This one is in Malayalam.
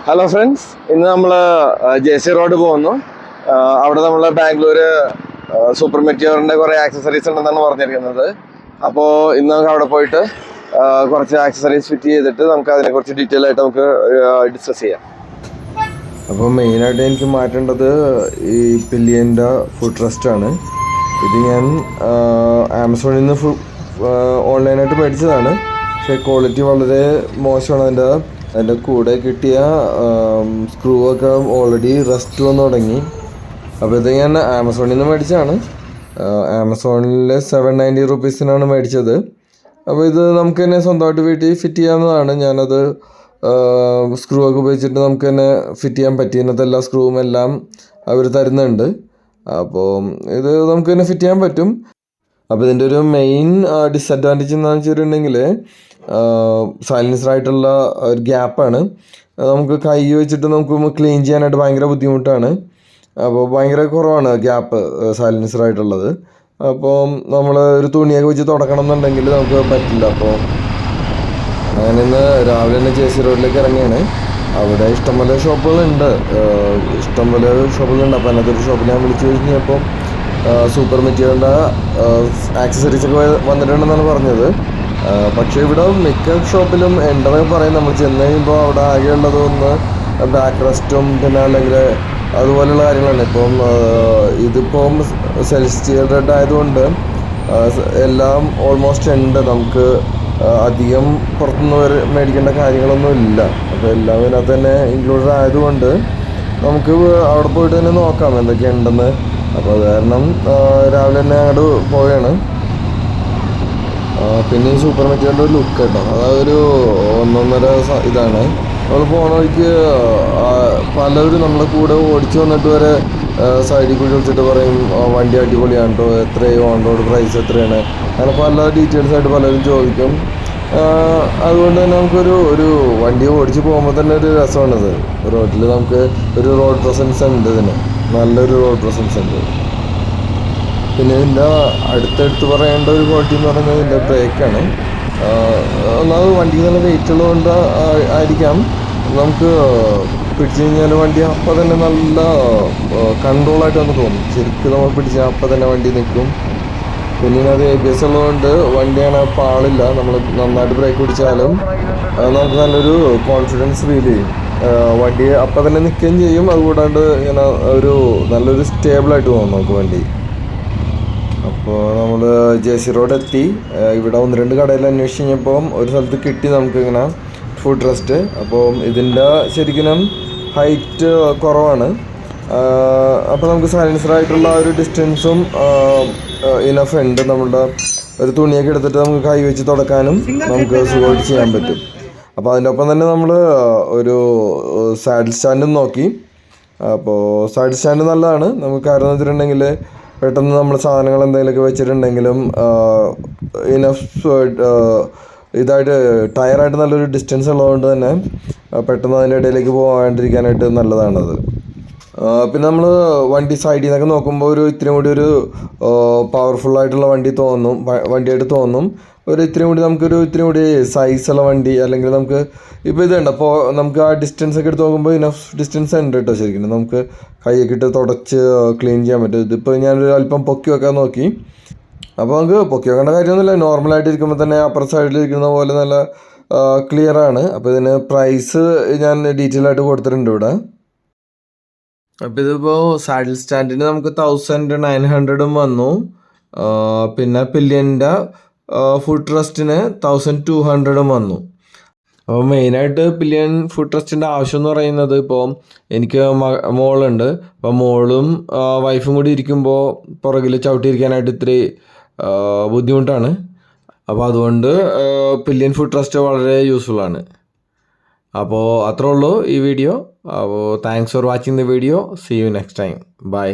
ഹലോ ഫ്രണ്ട്സ്, ഇന്ന് നമ്മൾ ജെ.സി. റോഡ് പോകുന്നു. അവിടെ നമ്മൾ ബാംഗ്ലൂർ സൂപ്പർ മെറ്റിയോറിൻ്റെ കുറേ ആക്സസറീസ് ഉണ്ടെന്നാണ് പറഞ്ഞിരിക്കുന്നത്. അപ്പോൾ ഇന്ന് നമുക്ക് അവിടെ പോയിട്ട് കുറച്ച് ആക്സസറീസ് ഫിറ്റ് ചെയ്തിട്ട് നമുക്ക് അതിനെക്കുറിച്ച് ഡീറ്റെയിൽ ആയിട്ട് നമുക്ക് ഡിസ്കസ് ചെയ്യാം. അപ്പോൾ മെയിനായിട്ട് എനിക്ക് മാറ്റേണ്ടത് ഈ പില്ലിയൻ്റെ ഫുഡ് റെസ്റ്റാണ്. ഇത് ഞാൻ ആമസോണിൽ നിന്ന് ഓൺലൈനായിട്ട് മേടിച്ചതാണ്. പക്ഷേ ക്വാളിറ്റി വളരെ മോശമാണ്. അതിൻ്റെ കൂടെ കിട്ടിയ സ്ക്രൂ ഒക്കെ ഓൾറെഡി റസ്റ്റ് വന്ന് തുടങ്ങി. അപ്പോൾ ഇത് ഞാൻ ആമസോണിൽ നിന്ന് മേടിച്ചതാണ്. ആമസോണിൽ 790 റുപ്പീസിനാണ് മേടിച്ചത്. അപ്പോൾ ഇത് നമുക്ക് തന്നെ സ്വന്തമായിട്ട് വീട്ടിൽ ഫിറ്റ് ചെയ്യാവുന്നതാണ്. ഞാനത് സ്ക്രൂ ഒക്കെ ഉപയോഗിച്ചിട്ട് നമുക്ക് തന്നെ ഫിറ്റ് ചെയ്യാൻ പറ്റി. ഇതിനകത്ത് എല്ലാ സ്ക്രൂവും എല്ലാം അവർ തരുന്നുണ്ട്. അപ്പോൾ ഇത് നമുക്ക് തന്നെ ഫിറ്റ് ചെയ്യാൻ പറ്റും. അപ്പോൾ ഇതിൻ്റെ ഒരു മെയിൻ ഡിസഡ്വാൻറ്റേജ് എന്താണെന്ന് വെച്ചിട്ടുണ്ടെങ്കിൽ സൈലൻസറായിട്ടുള്ള ഒരു ഗ്യാപ്പാണ്. നമുക്ക് കൈ വെച്ചിട്ട് നമുക്ക് ക്ലീൻ ചെയ്യാനായിട്ട് ഭയങ്കര ബുദ്ധിമുട്ടാണ്. അപ്പോൾ ഭയങ്കര കുറവാണ് ഗ്യാപ്പ് സൈലൻസറായിട്ടുള്ളത്. അപ്പോൾ നമ്മൾ ഒരു തുണിയൊക്കെ വെച്ച് തുടക്കണം എന്നുണ്ടെങ്കിൽ നമുക്ക് പറ്റില്ല. അപ്പോൾ അങ്ങനെ ഇന്ന് രാവിലെ തന്നെ ജെ.സി. റോഡിലേക്ക് ഇറങ്ങിയാണ്. അവിടെ ഇഷ്ടംപോലെ ഷോപ്പുകളുണ്ട്. അപ്പോൾ അതിനകത്തൊരു ഷോപ്പിൽ ഞാൻ വിളിച്ചു കഴിഞ്ഞപ്പോൾ സൂപ്പർ മെറ്റീരിയലിൻ്റെ ആക്സസറീസൊക്കെ വന്നിട്ടുണ്ടെന്നാണ് പറഞ്ഞത്. പക്ഷേ ഇവിടെ മിക്ക ഷോപ്പിലും ഉണ്ടെന്നൊക്കെ പറയും. നമ്മൾ ചെന്ന് കഴിയുമ്പോൾ അവിടെ ആകെയുള്ളത് ഒന്ന് ബാക്ക് റെസ്റ്റും പിന്നെ അല്ലെങ്കിൽ അതുപോലെയുള്ള കാര്യങ്ങളാണ്. ഇപ്പം ഇതിപ്പം സെൽസ്റ്റഡ് ആയതുകൊണ്ട് എല്ലാം ഓൾമോസ്റ്റ് ഉണ്ട്. നമുക്ക് അധികം പുറത്തുനിന്ന് മേടിക്കേണ്ട കാര്യങ്ങളൊന്നും ഇല്ല. അപ്പോൾ എല്ലാം ഇതിനകത്ത് തന്നെ ഇൻക്ലൂഡഡ് ആയതുകൊണ്ട് നമുക്ക് അവിടെ പോയിട്ട് തന്നെ നോക്കാം എന്തൊക്കെയുണ്ടെന്ന്. അപ്പോൾ അത് കാരണം രാവിലെ തന്നെ അങ്ങോട്ട് പോവുകയാണ്. പിന്നെ ഈ സൂപ്പർ മെറ്റീരിയലിൻ്റെ ഒരു ലുക്ക് കേട്ടോ, അതൊരു ഒന്നൊന്നര ഇതാണ്. നമ്മൾ പോണ വഴിക്ക് പലവരും നമ്മളെ കൂടെ ഓടിച്ചു വന്നിട്ട് വരെ സൈഡിൽ കൂടി വിളിച്ചിട്ട് പറയും വണ്ടി അടിപൊളിയാണ് കേട്ടോ, എത്രയും ഓൺ റോഡ് പ്രൈസ് എത്രയാണ്, അങ്ങനെ പല ഡീറ്റെയിൽസ് ആയിട്ട് പലരും ചോദിക്കും. അതുകൊണ്ട് തന്നെ ഒരു വണ്ടി ഓടിച്ച് പോകുമ്പോൾ തന്നെ ഒരു രസമാണിത്. റോഡിൽ നമുക്ക് ഒരു റോഡ് പ്രസൻസ് ഉണ്ട്. ഇതിന് നല്ലൊരു റോഡ് പ്രസൻസ് ഉണ്ട്. പിന്നെ ഇതിൻ്റെ അടുത്തടുത്ത് പറയേണ്ട ഒരു ക്വാളിറ്റി എന്ന് പറയുന്നത് ഇതിൻ്റെ ബ്രേക്കാണ്. ഒന്നാമത് വണ്ടിക്ക് നല്ല വെയിറ്റ് ഉള്ളതുകൊണ്ട് ആയിരിക്കാം നമുക്ക് പിടിച്ചു കഴിഞ്ഞാൽ വണ്ടി അപ്പം തന്നെ നല്ല കൺട്രോളായിട്ട് നമുക്ക് തോന്നും. ശരിക്കും നമ്മൾ പിടിച്ചാൽ അപ്പം തന്നെ വണ്ടി നിൽക്കും. പിന്നെ അത് ABS ഉള്ളതുകൊണ്ട് വണ്ടി അങ്ങനെ പാളില്ല. നമ്മൾ നന്നായിട്ട് ബ്രേക്ക് പിടിച്ചാലും നമുക്ക് നല്ലൊരു കോൺഫിഡൻസ് ഫീൽ ചെയ്യും. വണ്ടി അപ്പം തന്നെ നിൽക്കുകയും ചെയ്യും. അതുകൂടാണ്ട് ഇങ്ങനെ നല്ലൊരു സ്റ്റേബിളായിട്ട് തോന്നും നമുക്ക് വണ്ടി. അപ്പോൾ നമ്മൾ ജെ.സി. റോഡ് എത്തി. ഇവിടെ 1-2 കടയിൽ അന്വേഷിച്ച് കഴിഞ്ഞപ്പോൾ ഒരു സ്ഥലത്ത് കിട്ടി നമുക്കിങ്ങനെ ഫുഡ് റെസ്റ്റ്. അപ്പോൾ ഇതിൻ്റെ ശരിക്കും ഹൈറ്റ് കുറവാണ്. അപ്പോൾ നമുക്ക് സൈലൻസറായിട്ടുള്ള ഒരു ഡിസ്റ്റൻസും ഇനഫ് ഉണ്ട്. നമ്മളുടെ ഒരു തുണിയൊക്കെ എടുത്തിട്ട് നമുക്ക് കൈ വെച്ച് തുടക്കാനും നമുക്ക് സുഖമായിട്ട് ചെയ്യാൻ പറ്റും. അപ്പോൾ അതിൻ്റെ ഒപ്പം തന്നെ നമ്മൾ ഒരു സാഡിൽ സ്റ്റാൻഡും നോക്കി. അപ്പോൾ സാഡിൽ സ്റ്റാൻഡ് നല്ലതാണ്. നമുക്ക് കാരണം എന്ന് വെച്ചിട്ടുണ്ടെങ്കിൽ പെട്ടെന്ന് നമ്മൾ സാധനങ്ങൾ എന്തെങ്കിലുമൊക്കെ വെച്ചിട്ടുണ്ടെങ്കിലും ഇനഫ് ഇതായിട്ട് ടയറായിട്ട് നല്ലൊരു ഡിസ്റ്റൻസ് ഉള്ളതുകൊണ്ട് തന്നെ പെട്ടെന്ന് അതിൻ്റെ ഇടയിലേക്ക് പോകാണ്ടിരിക്കാനായിട്ട് നല്ലതാണത്. പിന്നെ നമ്മൾ വണ്ടി സൈഡിൽ നിന്നൊക്കെ നോക്കുമ്പോൾ ഇത്തിരി കൂടി ഒരു പവർഫുള്ളായിട്ടുള്ള വണ്ടിയായിട്ട് തോന്നും. ഇത്തിരി കൂടി സൈസുള്ള വണ്ടി, അല്ലെങ്കിൽ നമുക്ക് ഇപ്പോൾ ഇതുണ്ട്. അപ്പോൾ നമുക്ക് ആ ഡിസ്റ്റൻസ് ഒക്കെ എടുത്ത് നോക്കുമ്പോൾ ഇനഫ് ഡിസ്റ്റൻസ് ഉണ്ട് കേട്ടോ. ശരിക്കും നമുക്ക് കൈയൊക്കെ ഇട്ട് തുടച്ച് ക്ലീൻ ചെയ്യാൻ പറ്റും. ഇതിപ്പോൾ ഞാനൊരു അല്പം പൊക്കി വെക്കാൻ നോക്കി. അപ്പോൾ നമുക്ക് പൊക്കി വെക്കേണ്ട കാര്യമൊന്നുമില്ല. നോർമലായിട്ട് ഇരിക്കുമ്പോൾ തന്നെ അപ്പുറ സൈഡിൽ ഇരിക്കുന്ന പോലെ നല്ല ക്ലിയറാണ്. അപ്പോൾ ഇതിന് പ്രൈസ് ഞാൻ ഡീറ്റെയിൽ ആയിട്ട് കൊടുത്തിട്ടുണ്ട് ഇവിടെ. അപ്പോൾ ഇതിപ്പോൾ സാഡിൽ സ്റ്റാൻഡിന് നമുക്ക് 1900 വന്നു. പിന്നെ പില്ലിയൻ്റെ ഫുഡ് റെസ്റ്റിന് 1200 വന്നു. അപ്പോൾ മെയിനായിട്ട് പില്ലിയൻ ഫുഡ് റെസ്റ്റിൻ്റെ ആവശ്യം എന്ന് പറയുന്നത്, ഇപ്പോൾ എനിക്ക് മോളുണ്ട്. അപ്പോൾ മോളും വൈഫും കൂടി ഇരിക്കുമ്പോൾ പുറകിൽ ചവിട്ടിയിരിക്കാനായിട്ട് ഇത്തിരി ബുദ്ധിമുട്ടാണ്. അപ്പോൾ അതുകൊണ്ട് പില്ലിയൻ ഫുഡ് റെസ്റ്റ് വളരെ യൂസ്ഫുള്ളാണ്. അപ്പോൾ അത്രേ ഉള്ളൂ ഈ വീഡിയോ. അപ്പോൾ thanks for watching the video. See you next time. By.